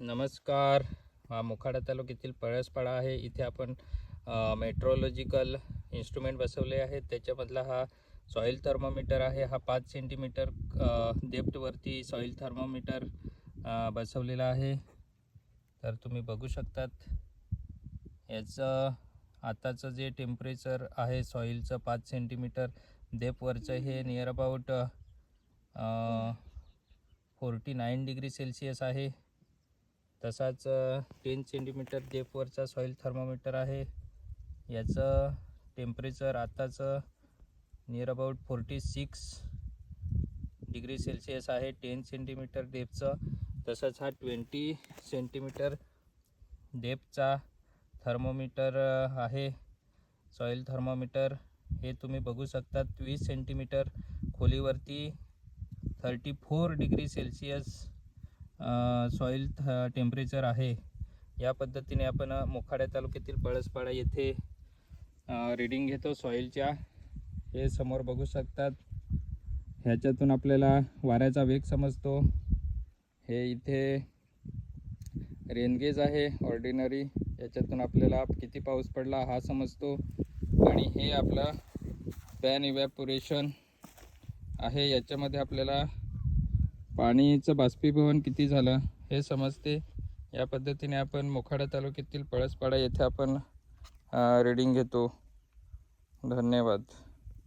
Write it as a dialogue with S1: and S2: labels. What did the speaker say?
S1: नमस्कार. हा मोखाडा तालुक्यातील पळसपाडा आहे. इथे आपण मेट्रोलॉजिकल इन्स्ट्रुमेंट बसवले आहेत. त्याच्यामधला हा सॉईल थर्मोमीटर आहे. हा 5 सेंटीमीटर डेप्थवरती सॉईल थर्मोमीटर बसवलेला आहे. तर तुम्ही बघू शकतात याचं आताचं जे टेम्परेचर आहे सॉईलचं 5 सेंटीमीटर डेप्थवरचं हे नियर अबाउट 49 डिग्री सेल्सिअस आहे. तसाच 10 सेंटीमीटर डेप्थवरचा सॉईल थर्मोमीटर आहे. याचं टेम्परेचर आताचं नियर अबाउट 46 डिग्री सेल्सिअस आहे 10 सेंटीमीटर डेप्थचं. तसंच हा 20 सेंटीमीटर डेप्थचा थर्मोमीटर आहे सॉईल थर्मोमीटर. हे तुम्ही बघू शकतात 20 सेंटीमीटर खोलीवरती 34 डिग्री सेल्सिअस सॉईल टेम्परेचर आहे. या पद्धतीने आपण मोखाडा तालुक्यातील पळसपाडा येथे रीडिंग घेतो सॉईलच्या. हे समोर बघू शकतात. ह्याच्यातून आपल्याला वाऱ्याचा वेग समजतो. हे इथे रेनगेज आहे ऑर्डिनरी. याच्यातून आपल्याला किती पाऊस पडला हा समजतो. आणि हे आपलं पॅन इव्हॅपोरेशन आहे. याच्यामध्ये आपल्याला पाणीचं बाष्पीभवन किती झालं हे समजते. या पद्धतीने आपण मोखाडा तालुक्यातील पळसपाडा येथे आपण रीडिंग घेतो. धन्यवाद.